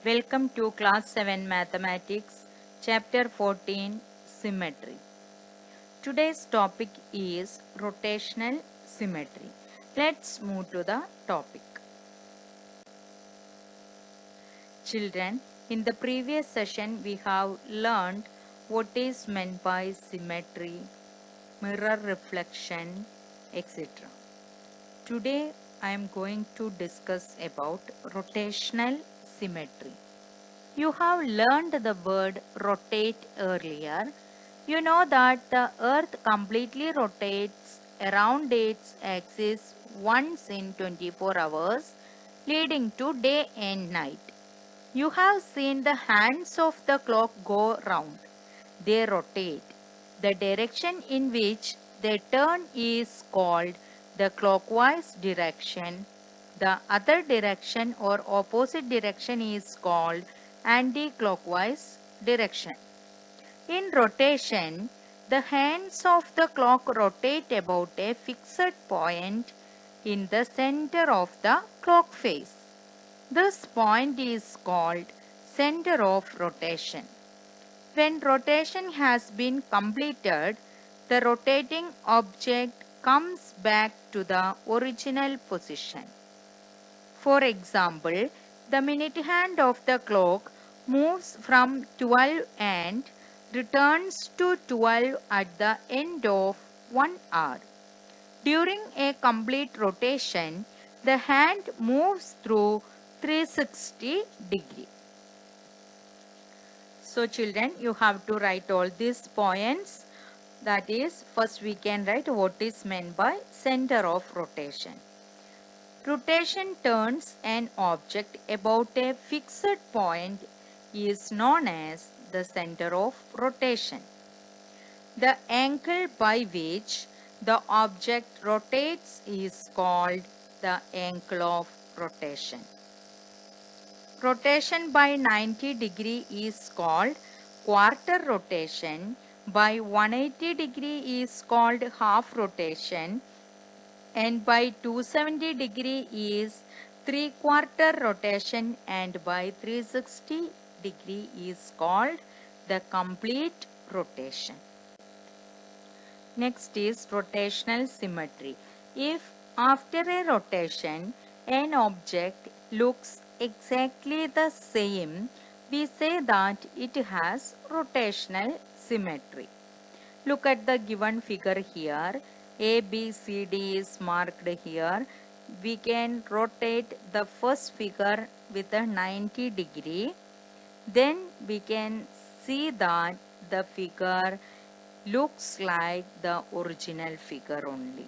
Welcome to Class 7 Mathematics, Chapter 14 Symmetry. Today's topic is rotational symmetry. Let's move to the topic. Children, in the previous session we have learned what is meant by symmetry, mirror reflection, etc. Today I am going to discuss about rotational symmetry. You have learned the word rotate earlier. You know that the earth completely rotates around its axis once in 24 hours, leading to day and night. You have seen the hands of the clock go round. They rotate. The direction in which they turn is called the clockwise direction. The other direction or opposite direction is called anti-clockwise direction. In rotation, the hands of the clock rotate about a fixed point in the center of the clock face. This point is called center of rotation. When rotation has been completed, the rotating object comes back to the original position. For example, the minute hand of the clock moves from 12 and returns to 12 at the end of 1 hour. During a complete rotation, the hand moves through 360 degree. So children, you have to write all these points. That is, first we can write what is meant by center of rotation. Rotation turns an object about a fixed point is known as the center of rotation. The angle by which the object rotates is called the angle of rotation. Rotation by 90 degree is called quarter rotation. By 180 degree is called half rotation. And by 270 degree is 3/4 rotation, and by 360 degree is called the complete rotation. Next is rotational symmetry. If after a rotation an object looks exactly the same, we say that it has rotational symmetry. Look at the given figure here. A, B, C, D is marked here. We can rotate the first figure with a 90 degree. Then we can see that the figure looks like the original figure only.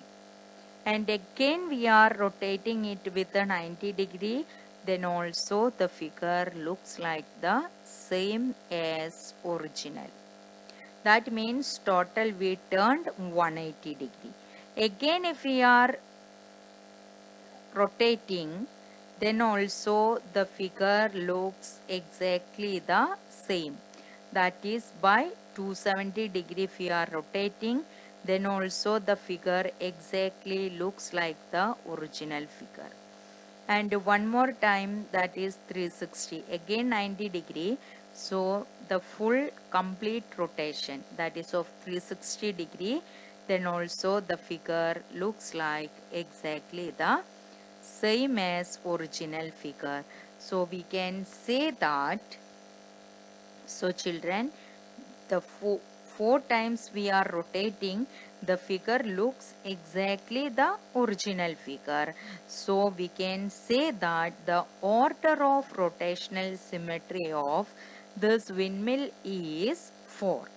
And again we are rotating it with a 90 degree. Then also the figure looks like the same as original. That means total we turned 180 degree. Again if we are rotating, then also the figure looks exactly the same. That is by 270 degree if we are rotating, then also the figure exactly looks like the original figure. And one more time, that is 360, again 90 degree. So the full complete rotation, that is of 360 degree, then also the figure looks like exactly the same as original figure. So we can say that, so children, the four times we are rotating, the figure looks exactly the original figure. So we can say that the order of rotational symmetry of this windmill is 4.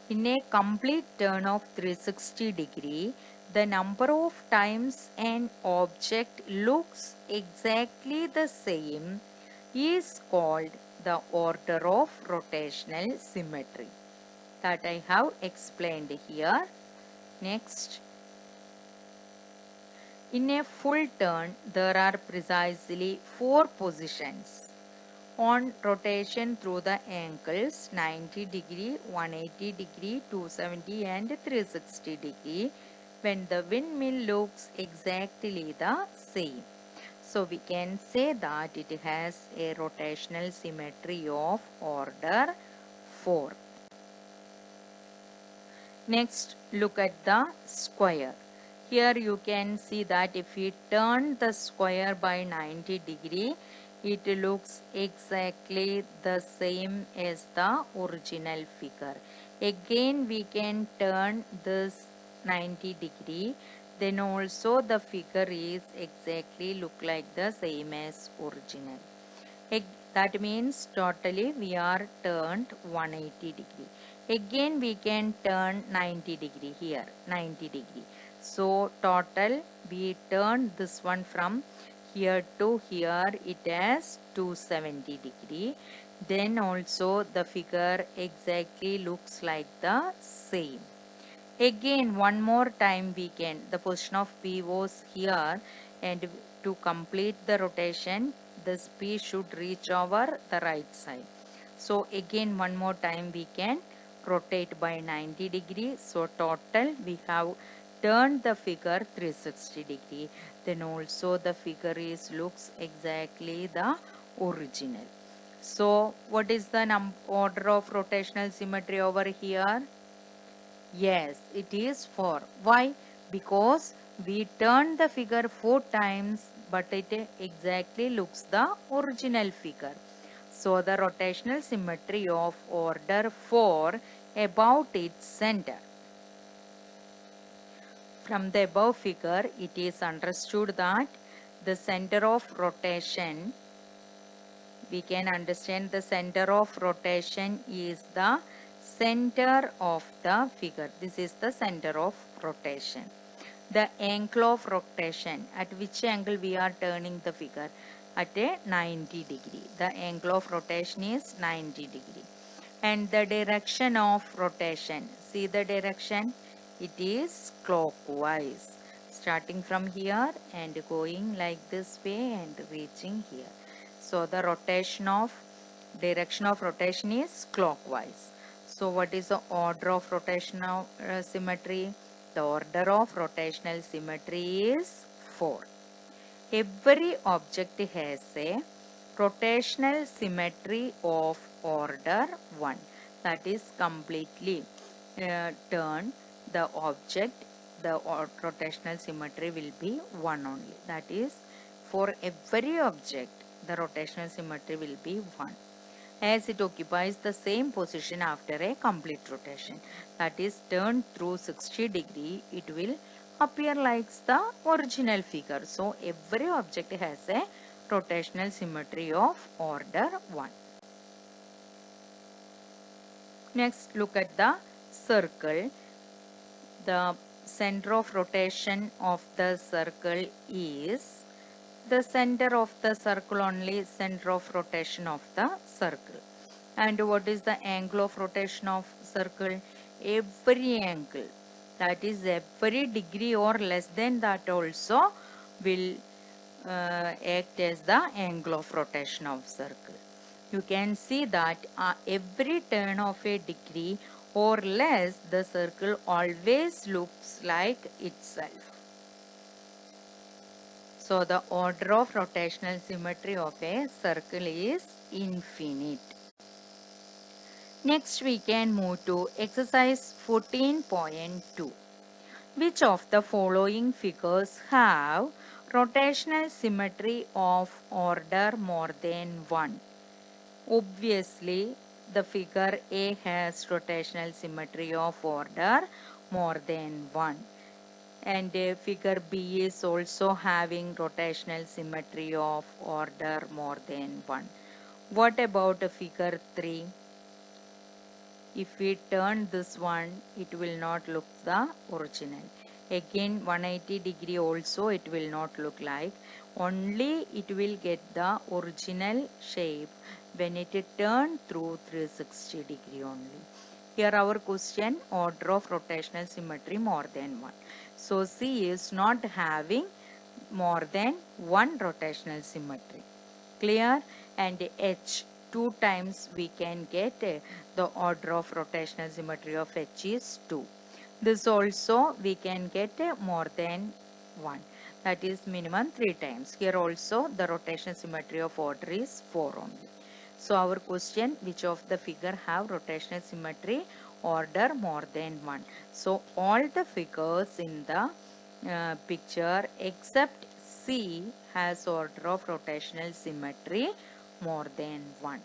In a complete turn of 360 degree, the number of times an object looks exactly the same is called the order of rotational symmetry. That I have explained here. Next, in a full turn, there are precisely 4 positions on rotation through the angles 90 degree, 180 degree, 270 and 360 degree when the windmill looks exactly the same. So we can say that it has a rotational symmetry of order 4. Next, look at the square. Here you can see that if we turn the square by 90 degree, it looks exactly the same as the original figure. Again, we can turn this 90 degree, then also the figure is exactly look like the same as original. That means totally we are turned 180 degree. Again we can turn 90 degree here, 90 degree. So total we turn this one from here to here, it has 270 degree. Then also the figure exactly looks like the same. Again one more time we can, the position of P was here, and to complete the rotation this P should reach over the right side. So again one more time we can rotate by 90 degree. So total we have turned the figure 360 degree. Then also the figure is looks exactly the original. So what is the order of rotational symmetry over here? Yes, it is 4. Why? Because we turned the figure 4 times, but it exactly looks the original figure. So the rotational symmetry of order 4 about its center. From the above figure, it is understood that the center of rotation, we can understand the center of rotation is the center of the figure. This is the center of rotation. The angle of rotation, at which angle we are turning the figure? At a 90 degree. The angle of rotation is 90 degree. And the direction of rotation, see the direction, it is clockwise. Starting from here and going like this way and reaching here. So the direction of rotation is clockwise. So what is the order of rotational symmetry? The order of rotational symmetry is 4. Every object has a rotational symmetry of order 1. That is completely turn the object, the rotational symmetry will be 1 only. That is, for every object the rotational symmetry will be 1, as it occupies the same position after a complete rotation. That is, turned through 60 degree, it will appear like the original figure. So every object has a rotational symmetry of order 1. Next, look at the circle. The center of rotation of the circle is the center of the circle only, center of rotation of the circle. And what is the angle of rotation of circle? Every angle, that is every degree or less than that also will act as the angle of rotation of circle. You can see that every turn of a degree or less, the circle always looks like itself. So the order of rotational symmetry of a circle is infinite. Next we can move to exercise 14.2. Which of the following figures have rotational symmetry of order more than 1? Obviously, the figure A has rotational symmetry of order more than 1. And figure B is also having rotational symmetry of order more than 1. What about figure 3? If we turn this one, it will not look the original. Again 180 degree also it will not look like. Only it will get the original shape when it is turned through 360 degree only. Here our question, order of rotational symmetry more than 1. So C is not having more than 1 rotational symmetry. Clear? And H, 2 times we can get the order of rotational symmetry of H is 2. This also we can get more than 1. that is minimum 3 times. Here also the rotation symmetry of order is 4 only. So our question, which of the figure have rotational symmetry order more than 1? So all the figures in the picture except C has order of rotational symmetry more than 1.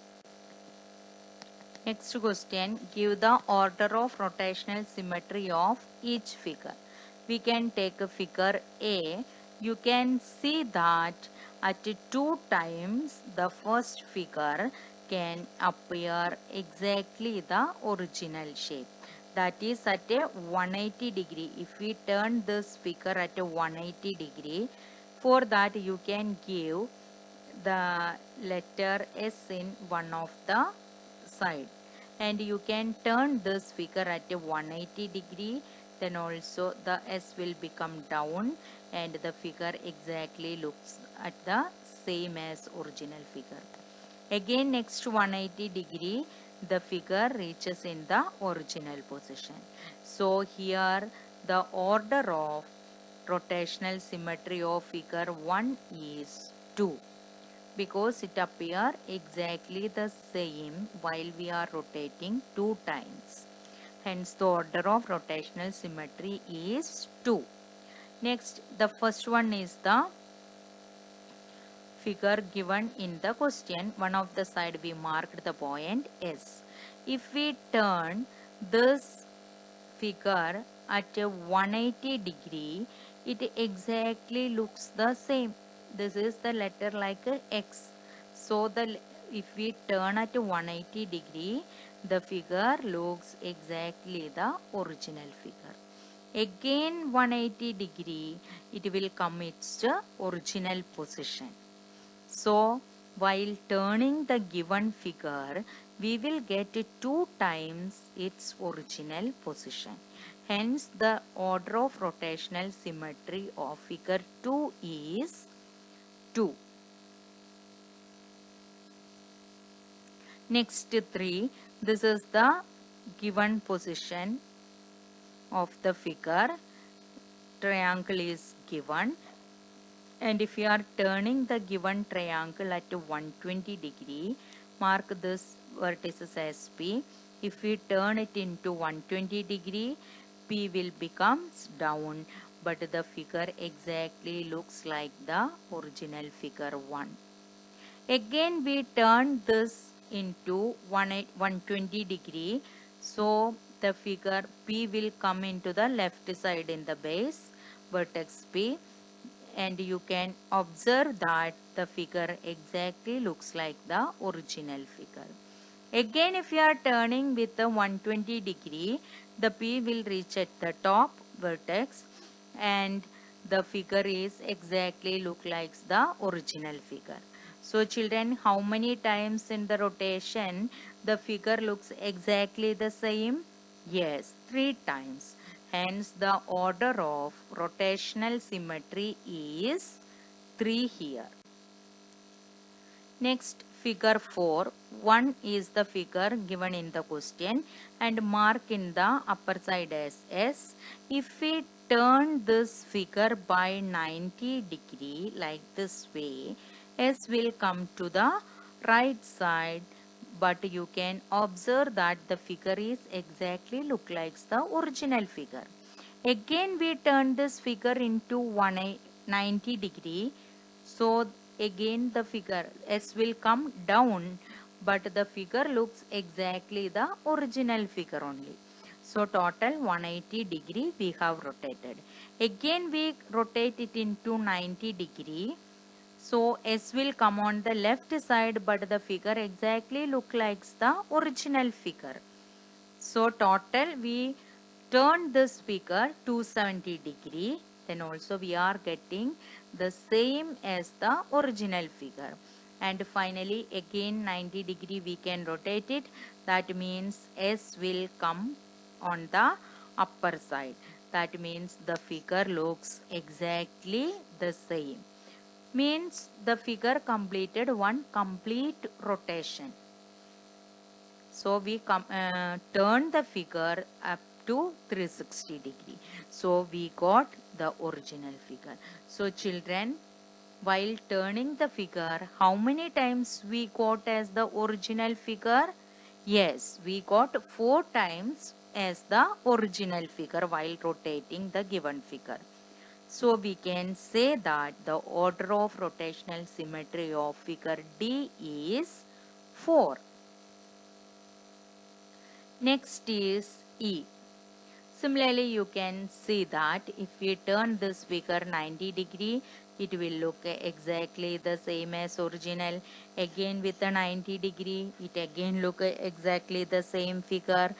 Next question, give the order of rotational symmetry of each figure. We can take a figure A. You can see that at 2 times the first figure can appear exactly the original shape. That is at a 180 degree. If we turn this figure at a 180 degree, for that you can give the letter S in one of the side, and you can turn this figure at a 180 degree, then also the S will become down and the figure exactly looks at the same as original figure. Again next 180 degree the figure reaches in the original position. So here the order of rotational symmetry of figure 1 is 2, because it appear exactly the same while we are rotating 2 times. Hence the order of rotational symmetry is 2. Next, the first one is the figure given in the question. One of the side we marked the point S. If we turn this figure at a 180 degree, it exactly looks the same. This is the letter like a X. So if we turn at 180 degree, the figure looks exactly the original figure. Again 180 degree, it will come its original position. So while turning the given figure, we will get 2 times its original position. Hence the order of rotational symmetry of figure 2 is 2. Next 3, this is the given position of the figure. Triangle is given, and if you are turning the given triangle at 120 degree, mark this vertices as P. If we turn it into 120 degree, P will become down, but the figure exactly looks like the original figure 1. Again we turn this into 120 degree, so the figure P will come into the left side in the base, vertex P, and you can observe that the figure exactly looks like the original figure. Again if you are turning with the 120 degree, the P will reach at the top vertex and the figure is exactly look like the original figure. So children, how many times in the rotation the figure looks exactly the same? Yes, 3 times. Hence the order of rotational symmetry is 3 here. Next, figure 4. 1 is the figure given in the question and mark in the upper side as S. If we turn this figure by 90 degree like this way, S will come to the right side, but you can observe that the figure is exactly look like the original figure. Again we turn this figure into 190 degree, so again the figure S will come down, but the figure looks exactly the original figure only. So total 180 degree we have rotated. Again we rotate it into 90 degree. So S will come on the left side, but the figure exactly look like the original figure. So total we turn this figure 270 degree, then also we are getting the same as the original figure. And finally again 90 degree we can rotate it. That means S will come on the upper side. That means the figure looks exactly the same. Means the figure completed one complete rotation. So we turn the figure up to 360 degree. So we got the original figure. So children, while turning the figure, how many times we got as the original figure? Yes, we got 4 times as the original figure while rotating the given figure. So we can say that the order of rotational symmetry of figure D is 4. Next is E. Similarly, you can see that if we turn this figure 90 degree, it will look exactly the same as original. Again with a 90 degree, it again look exactly the same figure.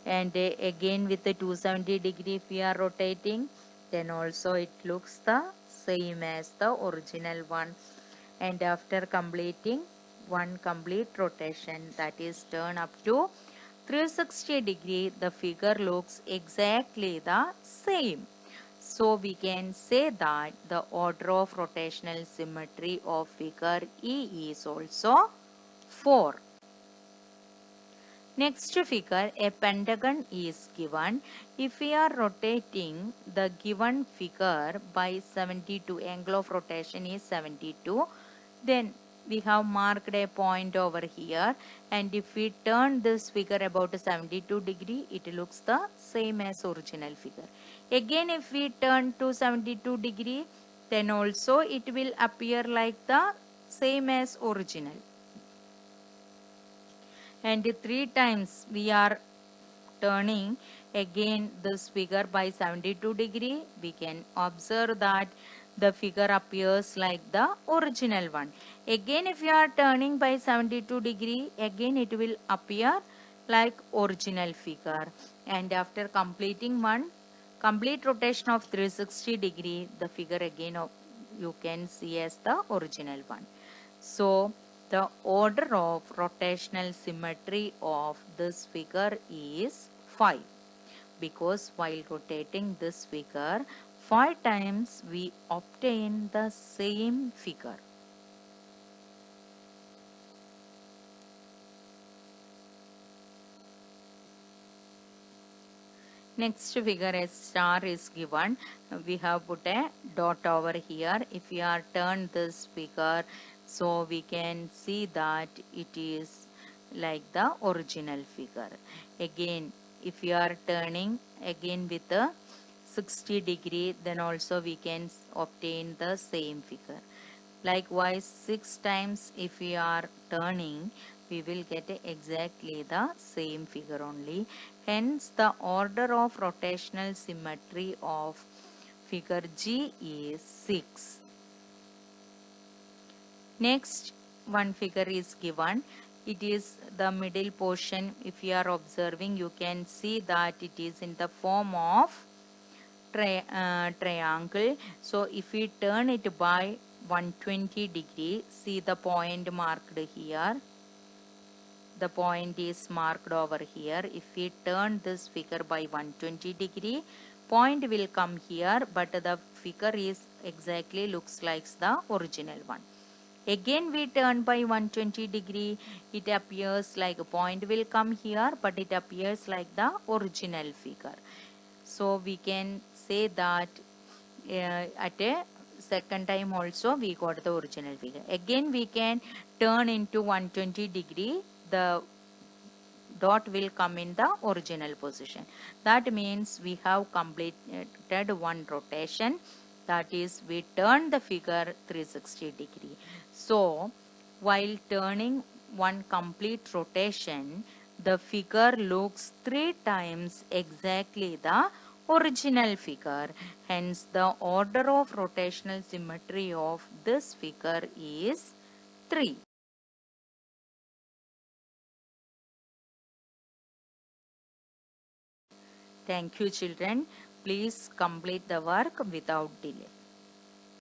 And again with the 270 degree, if we are rotating, then also it looks the same as the original one. And after completing one complete rotation, that is turn up to 360 degree, the figure looks exactly the same. So we can say that the order of rotational symmetry of figure E is also 4. Next figure, a pentagon is given. If we are rotating the given figure by 72, angle of rotation is 72, then we have marked a point over here, and if we turn this figure about 72 degree, it looks the same as original figure. Again, if we turn to 72 degree, then also it will appear like the same as original. And 3 times we are turning again this figure by 72 degree, we can observe that the figure appears like the original one. Again, if you are turning by 72 degree, again it will appear like original figure. And after completing one complete rotation of 360 degree, the figure again you can see as the original one. So the order of rotational symmetry of this figure is 5, because while rotating this figure 5 times we obtain the same figure. Next figure, a star is given. We have put a dot over here. If we are turn this figure, so we can see that it is like the original figure. Again, if we are turning again with a 60 degree, then also we can obtain the same figure. Likewise, 6 times if we are turning, we will get exactly the same figure only. Hence, the order of rotational symmetry of figure G is 6. Next, one figure is given. It is the middle portion. If you are observing, you can see that it is in the form of triangle. So if we turn it by 120 degree, see the point marked here. The point is marked over here. If we turn this figure by 120 degree, point will come here, but the figure is exactly looks like the original one. Again we turn by 120 degree, it appears like a point will come here, but it appears like the original figure. So we can say that at a second time also we got the original figure. Again we can turn into 120 degree, the dot will come in the original position. That means we have completed one rotation, that is we turn the figure 360 degree. So while turning one complete rotation, the figure looks 3 times exactly the original figure. Hence the order of rotational symmetry of this figure is 3. Thank you children. Please complete the work without delay.